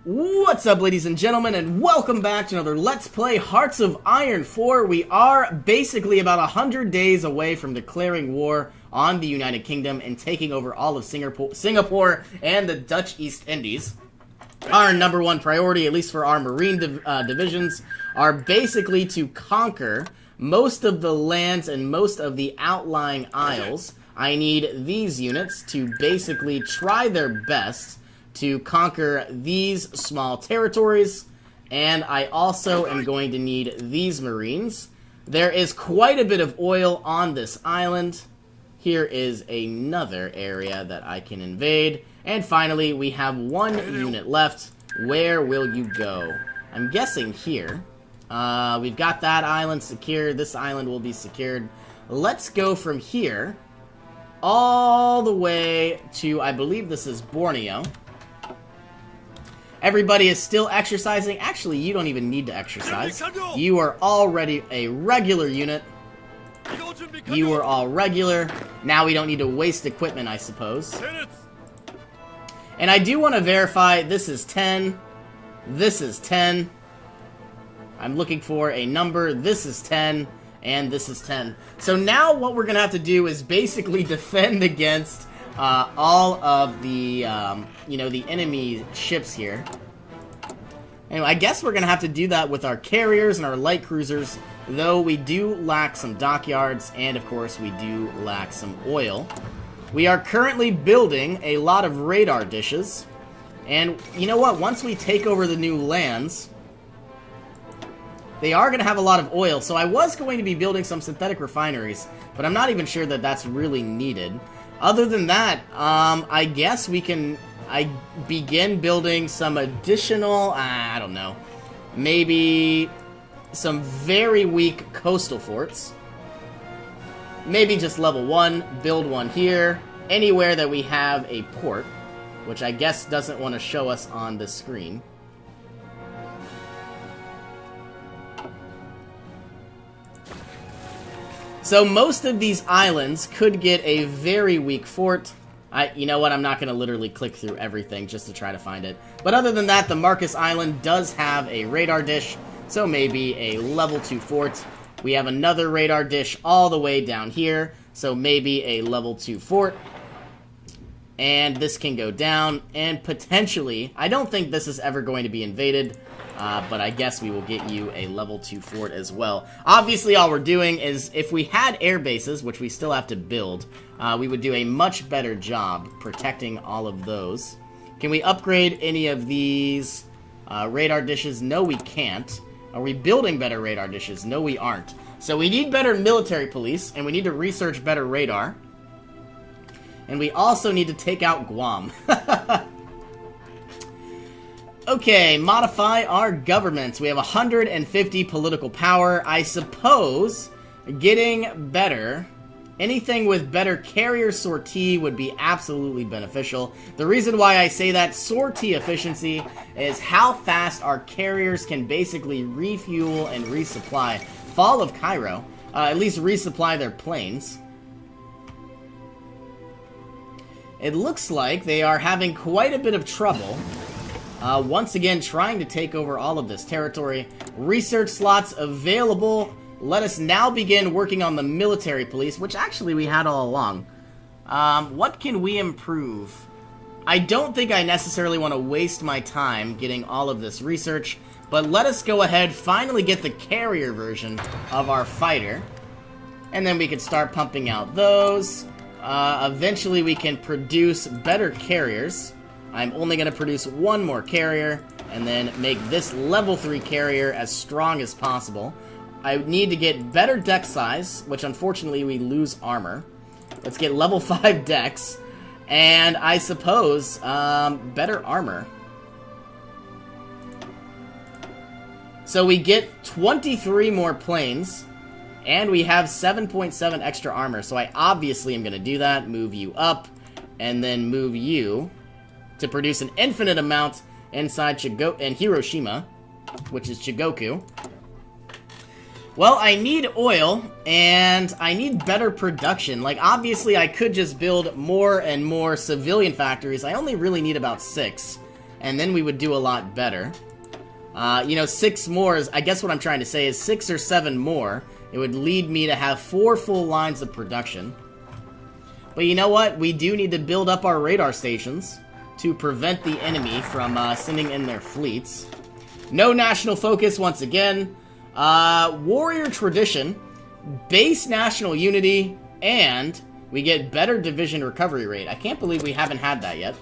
What's up, ladies and gentlemen, and welcome back to another Let's Play Hearts of Iron 4. We are basically about 100 days away from declaring war on the United Kingdom and taking over all of Singapore and the Dutch East Indies. Our number one priority, at least for our Marine divisions, are basically to conquer most of the lands and most of the outlying isles. I need these units to basically try their best to conquer these small territories, and I also am going to need these Marines. There is quite a bit of oil on this island. Here is another area that I can invade. And finally, we have one unit left. Where will you go? I'm guessing here. We've got that island secured. This island will be secured. Let's go from here all the way to, I believe this is Borneo. Everybody is still exercising. Actually, you don't even need to exercise. You are already a regular unit. You are all regular. Now we don't need to waste equipment, I suppose. And I do want to verify, this is 10. This is 10. I'm looking for a number. This is 10. And this is 10. So now what we're going to have to do is basically defend against all of the, the enemy ships here. Anyway, I guess we're going to have to do that with our carriers and our light cruisers, though we do lack some dockyards, and of course we do lack some oil. We are currently building a lot of radar dishes, and you know what? Once we take over the new lands, they are going to have a lot of oil, so I was going to be building some synthetic refineries, but I'm not even sure that that's really needed. Other than that, I guess I begin building some additional, I don't know, maybe some very weak coastal forts. Maybe just level 1, build one here, anywhere that we have a port, which I guess doesn't want to show us on the screen. So most of these islands could get a very weak fort. You know what, I'm not going to literally click through everything just to try to find it. But other than that, the Marcus Island does have a radar dish, so maybe a level 2 fort. We have another radar dish all the way down here, so maybe a level 2 fort. And this can go down, and potentially, I don't think this is ever going to be invaded, but I guess we will get you a level 2 fort as well. Obviously, all we're doing is, if we had air bases, which we still have to build, we would do a much better job protecting all of those. Can we upgrade any of these radar dishes? No, we can't. Are we building better radar dishes? No, we aren't. So we need better military police, and we need to research better radar. And we also need to take out Guam. Okay, modify our governments. We have 150 political power. I suppose getting better, anything with better carrier sortie would be absolutely beneficial. The reason why I say that sortie efficiency is how fast our carriers can basically refuel and resupply. Fall of Cairo, at least resupply their planes. It looks like they are having quite a bit of trouble. Once again, trying to take over all of this territory. Research slots available. Let us now begin working on the military police, which actually we had all along. What can we improve? I don't think I necessarily want to waste my time getting all of this research, but let us go ahead, finally get the carrier version of our fighter, and then we can start pumping out those. Eventually we can produce better carriers. I'm only going to produce one more carrier, and then make this level 3 carrier as strong as possible. I need to get better deck size, which unfortunately we lose armor. Let's get level 5 decks, and I suppose better armor. So we get 23 more planes, and we have 7.7 extra armor, so I obviously am going to do that. Move you up, and then move you to produce an infinite amount inside Hiroshima, which is Chigoku. Well, I need oil, and I need better production. Like, obviously, I could just build more and more civilian factories. I only really need about 6. and then we would do a lot better. You know, 6 more is, I guess what I'm trying to say is 6 or 7 more, it would lead me to have 4 full lines of production. But you know what? We do need to build up our radar stations to prevent the enemy from sending in their fleets. No national focus once again. Warrior tradition, base national unity, and we get better division recovery rate. I can't believe we haven't had that yet.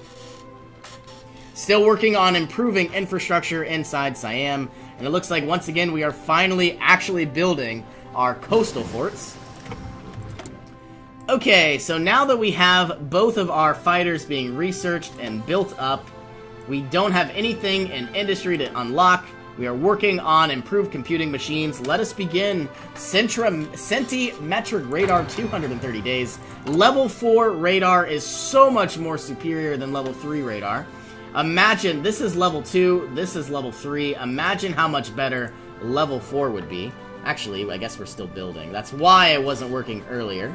Still working on improving infrastructure inside Siam, and it looks like once again we are finally actually building our coastal forts. Okay, so now that we have both of our fighters being researched and built up, we don't have anything in industry to unlock. We are working on improved computing machines. Let us begin. Centimetric radar, 230 days. Level 4 radar is so much more superior than level 3 radar. Imagine, this is level 2, this is level 3. Imagine how much better level 4 would be. Actually, I guess we're still building. That's why it wasn't working earlier.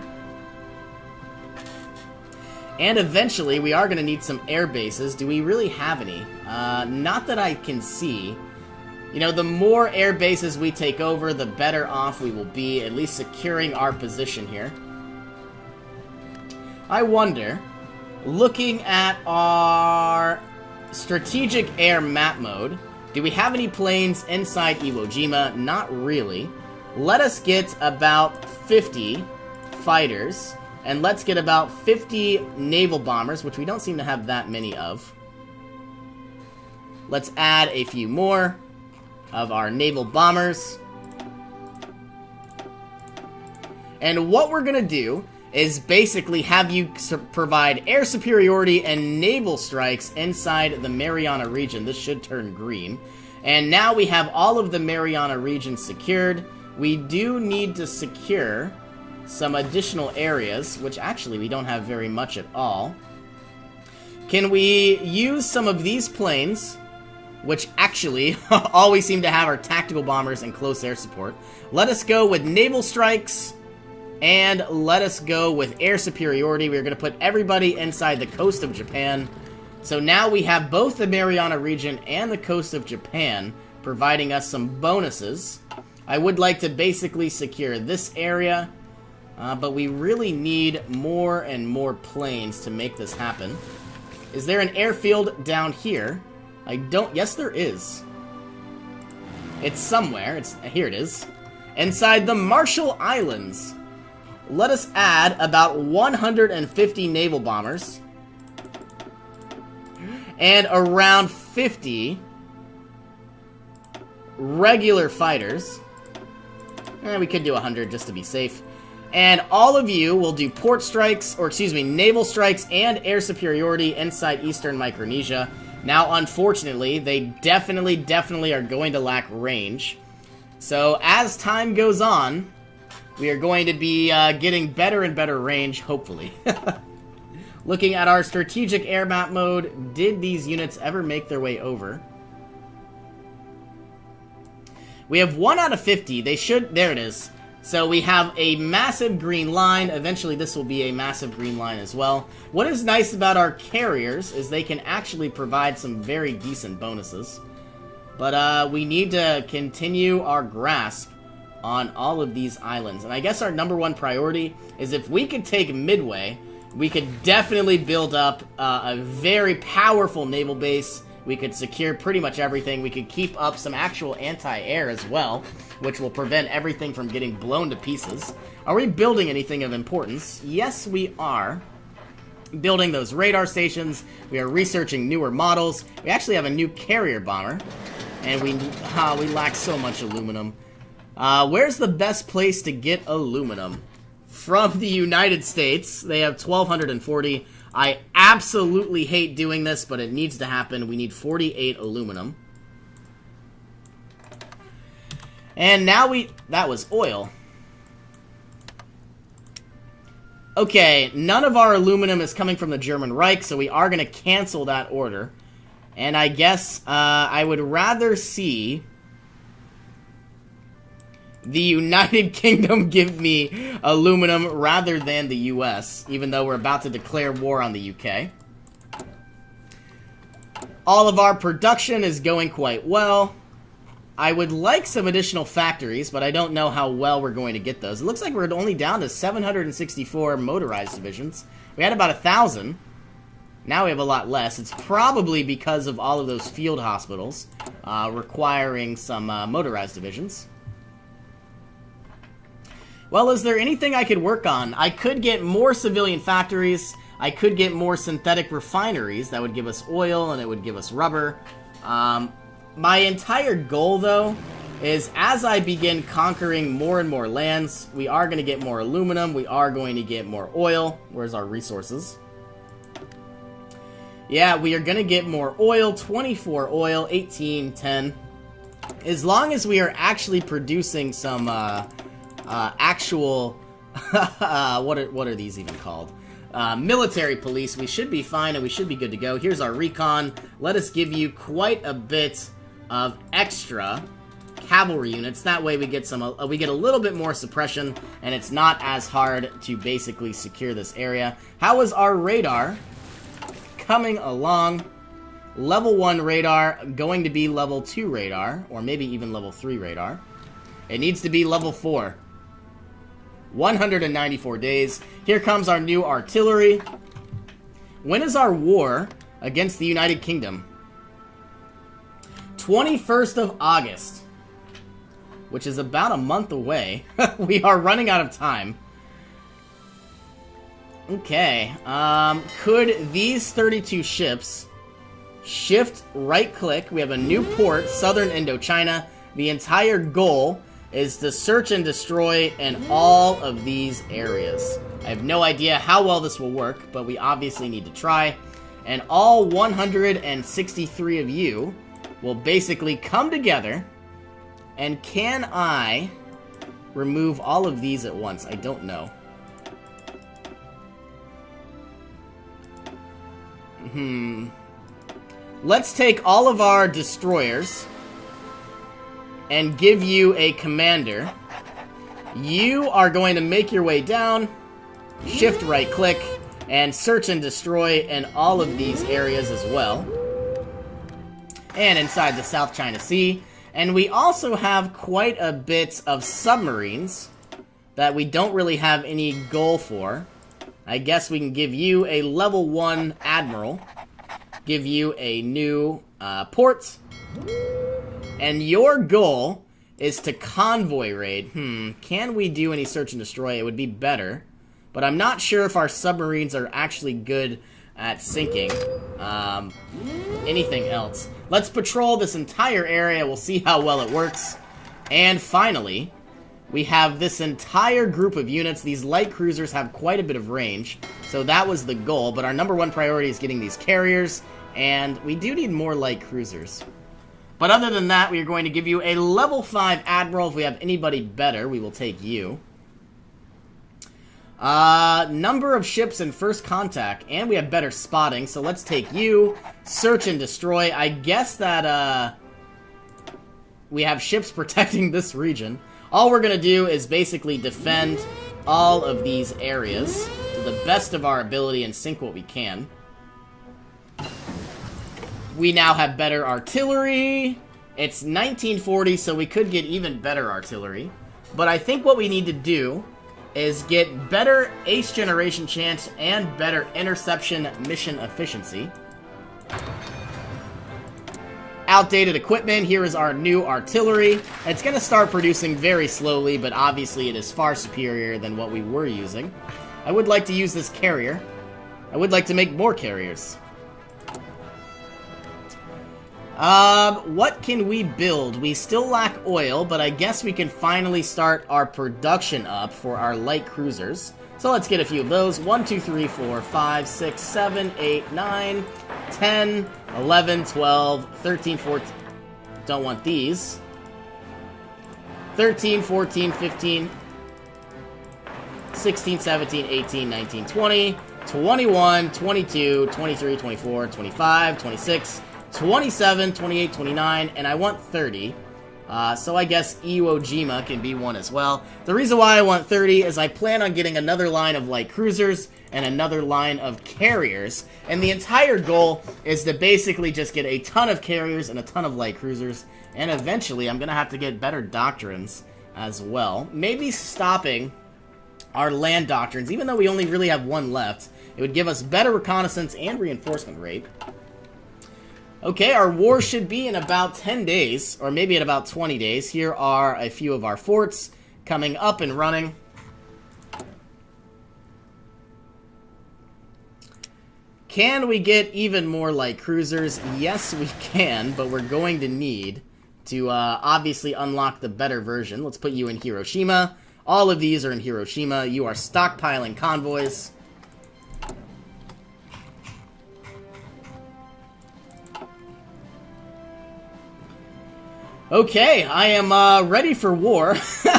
And eventually, we are going to need some air bases. Do we really have any? Not that I can see. You know, the more air bases we take over, the better off we will be, at least securing our position here. I wonder, looking at our strategic air map mode, do we have any planes inside Iwo Jima? Not really. Let us get about 50 fighters. And let's get about 50 naval bombers, which we don't seem to have that many of. Let's add a few more of our naval bombers. And what we're going to do is basically have you provide air superiority and naval strikes inside the Mariana region. This should turn green. And now we have all of the Mariana region secured. We do need to secure some additional areas, which actually we don't have very much at all. Can we use some of these planes, which actually always seem to have our tactical bombers and close air support? Let us go with naval strikes, and let us go with air superiority. We're going to put everybody inside the coast of Japan. So now we have both the Mariana region and the coast of Japan providing us some bonuses. I would like to basically secure this area, but we really need more and more planes to make this happen. Is there an airfield down here? I don't... Yes, there is. It's somewhere. Here it is. Inside the Marshall Islands. Let us add about 150 naval bombers. And around 50 regular fighters. We could do 100 just to be safe. And all of you will do port strikes, or excuse me, naval strikes and air superiority inside Eastern Micronesia. Now, unfortunately, they definitely are going to lack range. So, as time goes on, we are going to be getting better and better range, hopefully. Looking at our strategic air map mode, did these units ever make their way over? We have 1 out of 50. They should... There it is. So we have a massive green line. Eventually this will be a massive green line as well. What is nice about our carriers is they can actually provide some very decent bonuses. But we need to continue our grasp on all of these islands. And I guess our #1 priority is if we could take Midway, we could definitely build up a very powerful naval base. We could secure pretty much everything. We could keep up some actual anti-air as well, which will prevent everything from getting blown to pieces. Are we building anything of importance? Yes, we are. Building those radar stations. We are researching newer models. We actually have a new carrier bomber. And we lack so much aluminum. Where's the best place to get aluminum? From the United States. They have 1,240. I absolutely hate doing this, but it needs to happen. We need 48 aluminum. And now that was oil. Okay, none of our aluminum is coming from the German Reich, so we are going to cancel that order. And I guess I would rather see the United Kingdom give me aluminum rather than the US, even though we're about to declare war on the UK. All of our production is going quite well. I would like some additional factories, but I don't know how well we're going to get those. It looks like we're only down to 764 motorized divisions. We had about 1,000. Now we have a lot less. It's probably because of all of those field hospitals requiring some motorized divisions. Well, is there anything I could work on? I could get more civilian factories. I could get more synthetic refineries. That would give us oil and it would give us rubber. My entire goal, though, is as I begin conquering more and more lands, we are going to get more aluminum, we are going to get more oil. Where's our resources? Yeah, we are going to get more oil, 24 oil, 18, 10. As long as we are actually producing some actual... what are these even called? Military police, we should be fine and we should be good to go. Here's our recon. Let us give you quite a bit of extra cavalry units. That way we get we get a little bit more suppression, and it's not as hard to basically secure this area. How is our radar coming along? Level 1 radar, going to be level 2 radar, or maybe even level 3 radar. It needs to be level 4. 194 days. Here comes our new artillery. When is our war against the United Kingdom? 21st of August, which is about a month away. We are running out of time. Okay, could these 32 ships shift right-click? We have a new port, Southern Indochina. The entire goal is to search and destroy in all of these areas. I have no idea how well this will work, but we obviously need to try. And all 163 of you will basically come together. And can I remove all of these at once? I don't know. Let's take all of our destroyers and give you a commander. You are going to make your way down, shift right click, and search and destroy in all of these areas as well. And inside the South China Sea. And we also have quite a bit of submarines that we don't really have any goal for. I guess we can give you a level 1 admiral, give you a new port, and your goal is to convoy raid. Can we do any search and destroy? It would be better, but I'm not sure if our submarines are actually good at sinking. Anything else? Let's patrol this entire area. We'll see how well it works. And finally, we have this entire group of units. These light cruisers have quite a bit of range, so that was the goal. But our number 1 priority is getting these carriers, and we do need more light cruisers. But other than that, we are going to give you a level 5 admiral. If we have anybody better, we will take you. Number of ships in first contact, and we have better spotting, so let's take you. Search and destroy. I guess that, we have ships protecting this region. All we're gonna do is basically defend all of these areas to the best of our ability and sink what we can. We now have better artillery. It's 1940, so we could get even better artillery. But I think what we need to do is get better ace generation chance and better interception mission efficiency. Outdated equipment. Here is our new artillery. It's going to start producing very slowly, but obviously it is far superior than what we were using. I would like to use this carrier. I would like to make more carriers. What can we build? We still lack oil, but I guess we can finally start our production up for our light cruisers. So let's get a few of those. 1, 2, 3, 4, 5, 6, 7, 8, 9, 10, 11, 12, 13, 14. Don't want these. 13, 14, 15, 16, 17, 18, 19, 20, 21, 22, 23, 24, 25, 26, 27, 28, 29, and I want 30. So I guess Iwo Jima can be one as well. The reason why I want 30 is I plan on getting another line of light cruisers, and another line of carriers. And the entire goal is to basically just get a ton of carriers and a ton of light cruisers. And eventually, I'm going to have to get better doctrines as well. Maybe stopping our land doctrines, even though we only really have one left. It would give us better reconnaissance and reinforcement rate. Okay, our war should be in about 10 days, or maybe in about 20 days. Here are a few of our forts coming up and running. Can we get even more light cruisers? Yes, we can, but we're going to need to obviously unlock the better version. Let's put you in Hiroshima. All of these are in Hiroshima. You are stockpiling convoys. Okay, I am ready for war.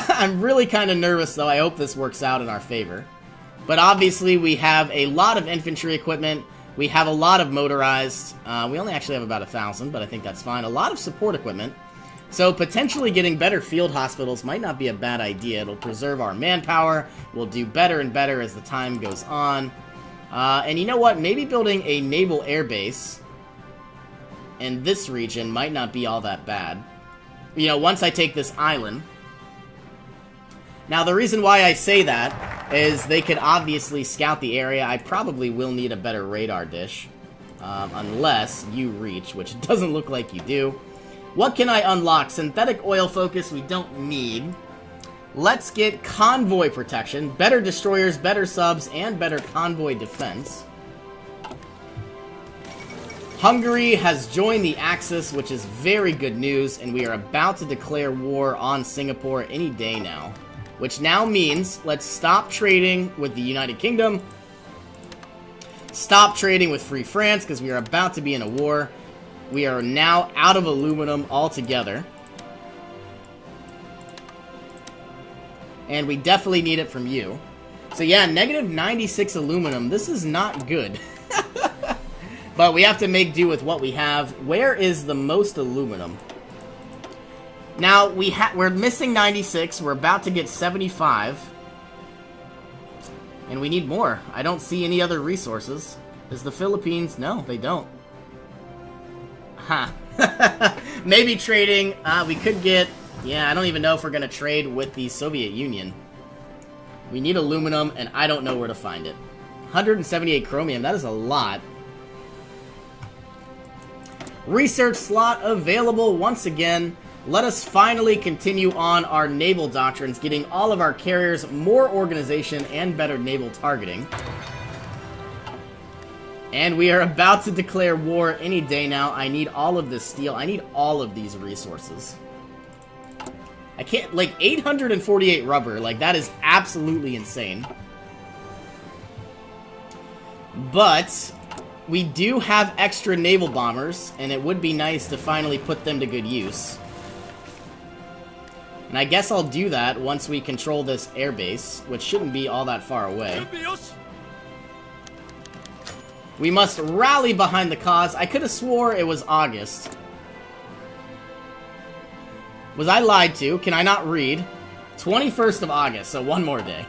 I'm really kind of nervous, though. I hope this works out in our favor. But obviously, we have a lot of infantry equipment. We have a lot of motorized. We only actually have about 1,000, but I think that's fine. A lot of support equipment. So potentially getting better field hospitals might not be a bad idea. It'll preserve our manpower. We'll do better and better as the time goes on. And you know what? Maybe building a naval air base in this region might not be all that bad. You know, once I take this island. Now, the reason why I say that is they could obviously scout the area. I probably will need a better radar dish. Unless you reach, which doesn't look like you do. What can I unlock? Synthetic oil focus we don't need. Let's get convoy protection. Better destroyers, better subs, and better convoy defense. Hungary has joined the Axis, which is very good news, and we are about to declare war on Singapore any day now. Which now means let's stop trading with the United Kingdom. Stop trading with Free France, because we are about to be in a war. We are now out of aluminum altogether. And we definitely need it from you. So yeah, negative 96 aluminum. This is not good. But we have to make do with what we have. Where is the most aluminum? Now, we're missing 96. We're about to get 75. And we need more. I don't see any other resources. Is the Philippines? No, they don't. Huh. Maybe trading. We could get... Yeah, I don't even know if we're going to trade with the Soviet Union. We need aluminum, and I don't know where to find it. 178 chromium. That is a lot. Research slot available once again. Let us finally continue on our naval doctrines, getting all of our carriers more organization and better naval targeting. And we are about to declare war any day now. I need all of this steel. I need all of these resources. I can't, like, 848 rubber. Like, that is absolutely insane. But we do have extra naval bombers, and it would be nice to finally put them to good use. And I guess I'll do that once we control this airbase, which shouldn't be all that far away. We must rally behind the cause. I could have swore it was August. Was I lied to? Can I not read? 21st of August, so one more day.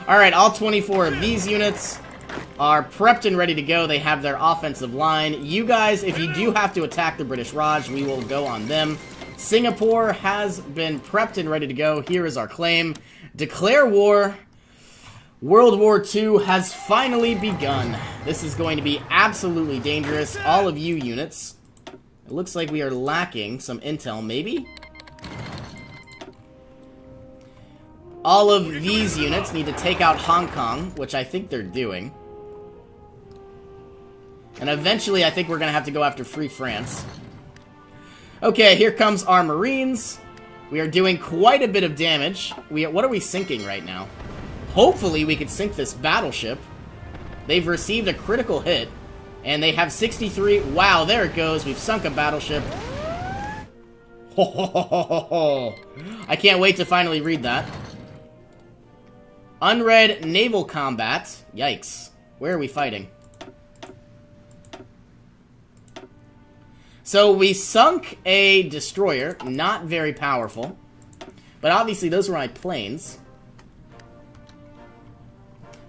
Alright, all 24 of these units are prepped and ready to go. They have their offensive line. You guys, if you do have to attack the British Raj, we will go on them. Singapore has been prepped and ready to go. Here is our claim. Declare war. World War II has finally begun. This is going to be absolutely dangerous. All of you units. It looks like we are lacking some intel, maybe? All of these units need to take out Hong Kong, which I think they're doing. And eventually, I think we're going to have to go after Free France. Okay, here comes our Marines. We are doing quite a bit of damage. What are we sinking right now? Hopefully, we could sink this battleship. They've received a critical hit. And they have 63. Wow, there it goes. We've sunk a battleship. Ho, ho, ho, ho, ho. I can't wait to finally read that. Unread naval combat. Yikes. Where are we fighting? So we sunk a destroyer. Not very powerful. But obviously those were my planes.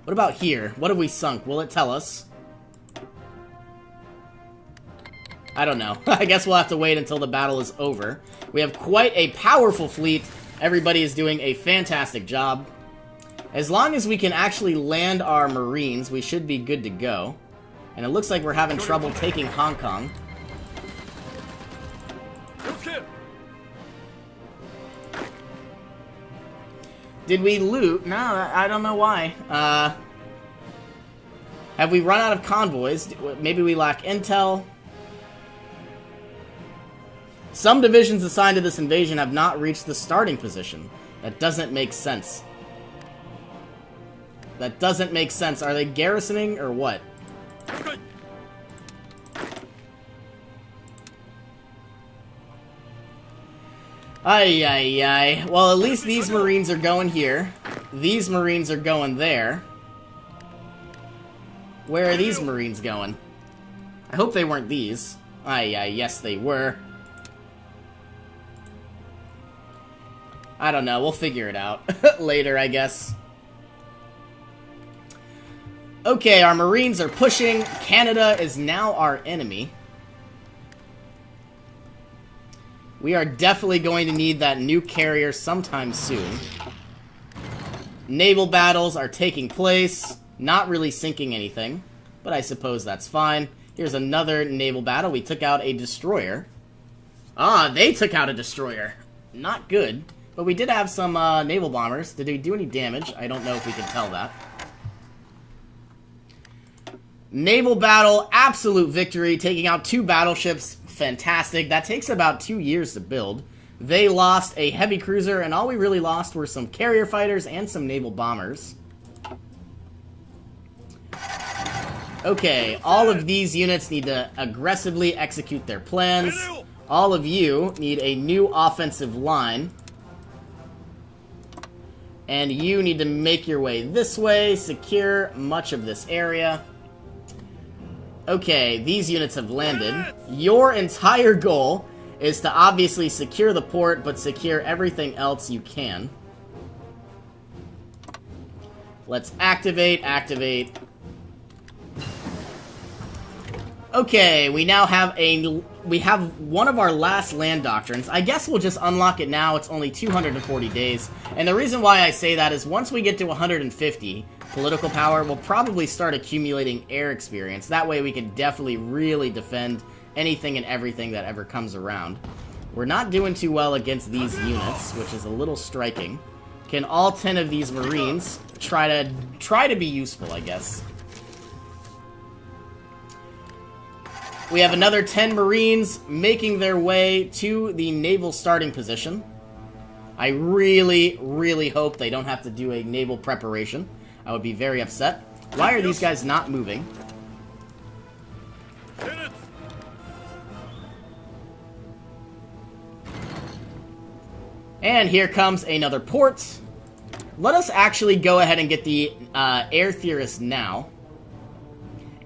What about here? What have we sunk? Will it tell us? I don't know. I guess we'll have to wait until the battle is over. We have quite a powerful fleet. Everybody is doing a fantastic job. As long as we can actually land our Marines, we should be good to go. And it looks like we're having trouble taking Hong Kong. Did we loot? No, I don't know why. Have we run out of convoys? Maybe we lack intel. Some divisions assigned to this invasion have not reached the starting position. That doesn't make sense. That doesn't make sense. Are they garrisoning or what? Ay, ay, ay. Well, at least these Marines are going here. These Marines are going there. Where are these Marines going? I hope they weren't these. Ay, ay, yes they were. I don't know, we'll figure it out later, I guess. Okay, our Marines are pushing. Canada is now our enemy. We are definitely going to need that new carrier sometime soon. Naval battles are taking place. Not really sinking anything, but I suppose that's fine. Here's another naval battle. We took out a destroyer. Ah, they took out a destroyer. Not good. But we did have some naval bombers. Did they do any damage? I don't know if we can tell that. Naval battle, absolute victory. Taking out 2 battleships, fantastic. That takes about 2 years to build. They lost a heavy cruiser, and all we really lost were some carrier fighters and some naval bombers. Okay, all of these units need to aggressively execute their plans. All of you need a new offensive line. And you need to make your way this way, secure much of this area. Okay, these units have landed. Your entire goal is to obviously secure the port, but secure everything else you can. Let's activate. Okay, we now have one of our last land doctrines. I guess we'll just unlock it now. It's only 240 days. And the reason why I say that is once we get to 150 political power, we'll probably start accumulating air experience. That way we can definitely really defend anything and everything that ever comes around. We're not doing too well against these units, which is a little striking. Can all 10 of these Marines try to be useful, I guess? We have another 10 Marines making their way to the naval starting position. I really, really hope they don't have to do a naval preparation. I would be very upset. Why are these guys not moving? And here comes another port. Let us actually go ahead and get the air theorist now.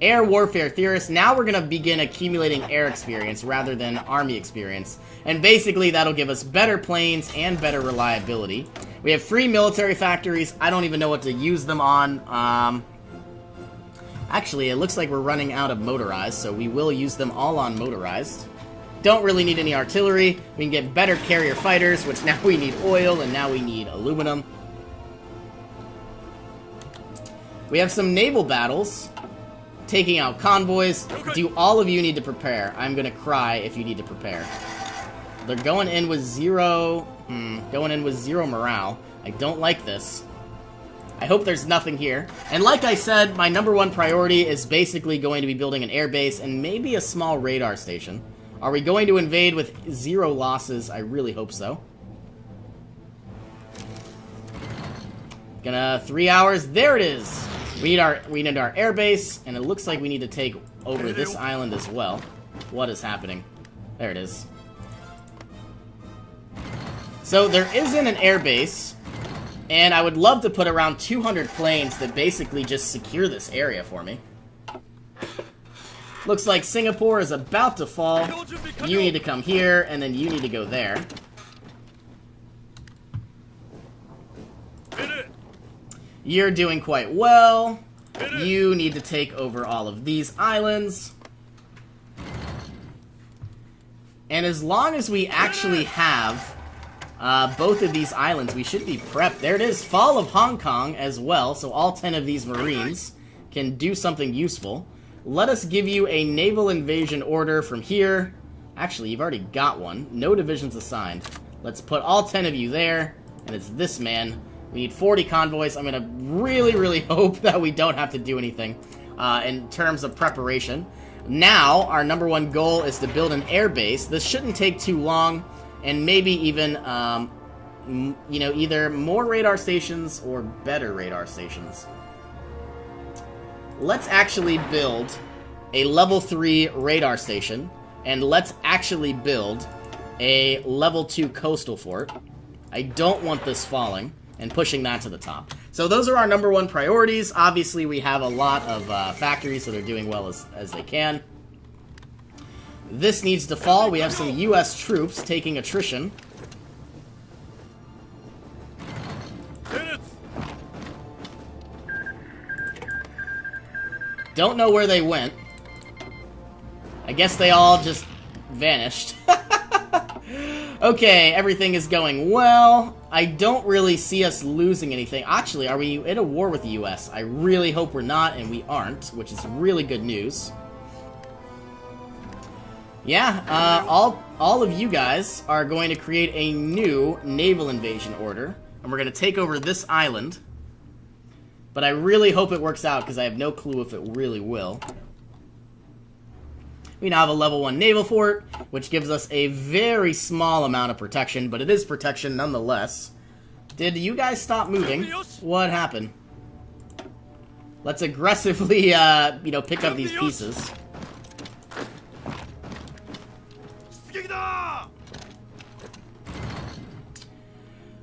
Air warfare theorist. Now we're going to begin accumulating air experience rather than army experience. And basically that'll give us better planes and better reliability. We have free military factories. I don't even know what to use them on. Actually, it looks like we're running out of motorized, so we will use them all on motorized. Don't really need any artillery. We can get better carrier fighters, which now we need oil and now we need aluminum. We have some naval battles. Taking out convoys. Do all of you need to prepare? I'm gonna cry if you need to prepare. They're going in with zero morale. I don't like this. I hope there's nothing here. And like I said, my #1 priority is basically going to be building an air base and maybe a small radar station. Are we going to invade with 0 losses? I really hope so. Gonna 3 hours. There it is. We need our air base, and it looks like we need to take over this island as well. What is happening? There it is. So there isn't an air base, and I would love to put around 200 planes that basically just secure this area for me. Looks like Singapore is about to fall. You need to come here, and then you need to go there. You're doing quite well. You need to take over all of these islands. And as long as we actually have both of these islands, we should be prepped. There it is, Fall of Hong Kong as well, so all 10 of these Marines can do something useful. Let us give you a naval invasion order from here. Actually, you've already got one. No divisions assigned. Let's put all 10 of you there, and it's this man. We need 40 convoys. I'm going to really, really hope that we don't have to do anything in terms of preparation. Now, our number one goal is to build an air base. This shouldn't take too long, and maybe even, you know, either more radar stations or better radar stations. Let's actually build a level 3 radar station, and let's actually build a level 2 coastal fort. I don't want this falling, and pushing that to the top. So those are our number one priorities. Obviously, we have a lot of factories that are doing well as they can. This needs to fall. We have some U.S. troops taking attrition. Don't know where they went. I guess they all just vanished. Okay, everything is going well. I don't really see us losing anything. Actually, are we in a war with the U.S.? I really hope we're not, and we aren't, which is really good news. Yeah, all of you guys are going to create a new naval invasion order, and we're going to take over this island. But I really hope it works out, because I have no clue if it really will. We now have a level 1 naval fort, which gives us a very small amount of protection, but it is protection nonetheless. Did you guys stop moving? What happened? Let's aggressively, you know, pick up these pieces.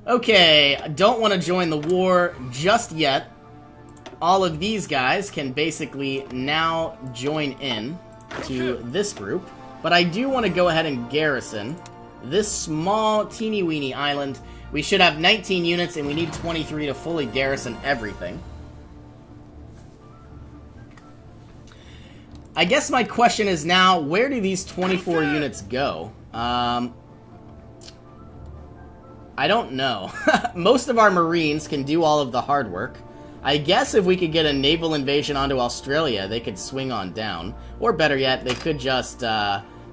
Okay, I don't want to join the war just yet. All of these guys can basically now join in to this group, but I do want to go ahead and garrison this small teeny-weeny island. We should have 19 units, and we need 23 to fully garrison everything. I guess my question is now, where do these 24 units go? I don't know. Most of our Marines can do all of the hard work. I guess if we could get a naval invasion onto Australia, they could swing on down. Or better yet, they could just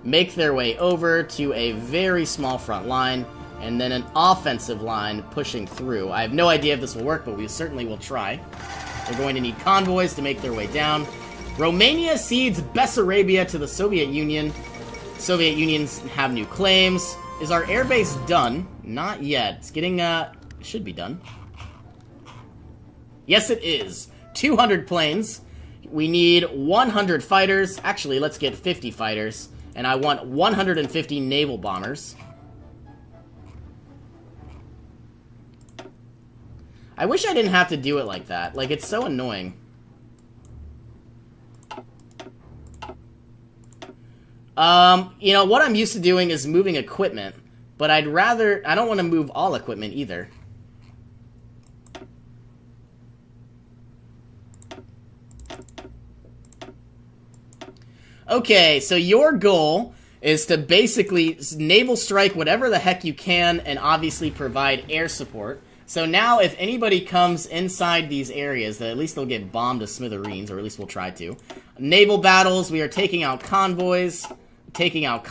make their way over to a very small front line, and then an offensive line pushing through. I have no idea if this will work, but we certainly will try. They're going to need convoys to make their way down. Romania cedes Bessarabia to the Soviet Union. Soviet Unions have new claims. Is our airbase done? Not yet. It's getting, should be done. Yes, it is. 200 planes. We need 100 fighters. Actually, let's get 50 fighters. And I want 150 naval bombers. I wish I didn't have to do it like that. Like, it's so annoying. You know, what I'm used to doing is moving equipment. But I don't want to move all equipment either. Okay, so your goal is to basically naval strike whatever the heck you can and obviously provide air support. So now if anybody comes inside these areas, then at least they'll get bombed to smithereens, or at least we'll try to. Naval battles, we are taking out convoys, taking out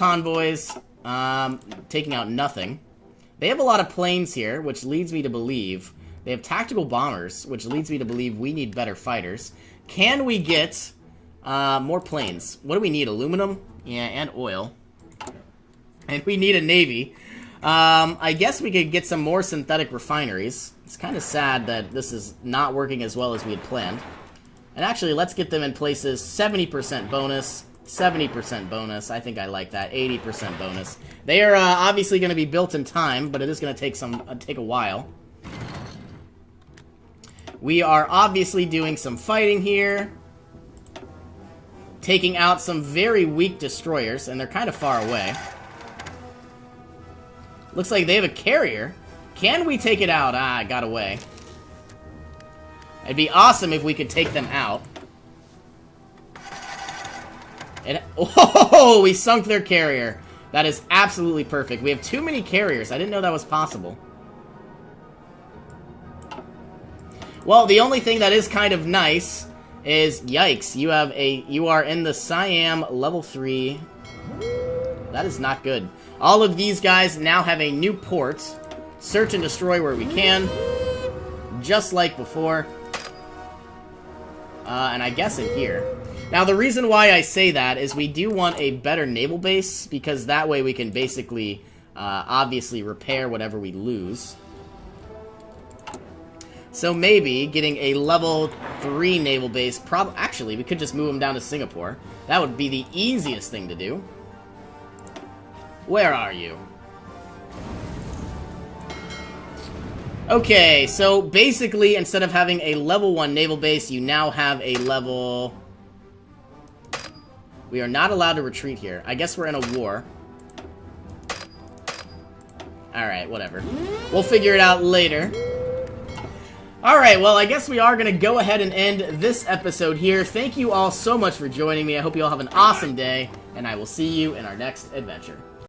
nothing. They have a lot of planes here, which leads me to believe they have tactical bombers, which leads me to believe we need better fighters. Can we get more planes? What do we need? Aluminum? Yeah, and oil. And we need a navy. I guess we could get some more synthetic refineries. It's kind of sad that this is not working as well as we had planned. And actually, let's get them in places. 70% bonus, 70% bonus. I think I like that. 80% bonus. They are obviously going to be built in time, but it is going to take a while. We are obviously doing some fighting here. Taking out some very weak destroyers, and they're kind of far away. Looks like they have a carrier. Can we take it out? Ah, it got away. It'd be awesome if we could take them out. And, oh, we sunk their carrier. That is absolutely perfect. We have too many carriers. I didn't know that was possible. Well, the only thing that is kind of nice is, yikes, you are in the Siam level 3. That is not good. All of these guys now have a new port. Search and destroy where we can. Just like before. And I guess in here. Now, the reason why I say that is we do want a better naval base, because that way we can basically, obviously, repair whatever we lose. So maybe getting a level 3 naval base, actually, we could just move them down to Singapore. That would be the easiest thing to do. Where are you? Okay, so basically, instead of having a level 1 naval base, you now have a level... We are not allowed to retreat here. I guess we're in a war. Alright, whatever. We'll figure it out later. Alright, well, I guess we are going to go ahead and end this episode here. Thank you all so much for joining me. I hope you all have an awesome day, and I will see you in our next adventure.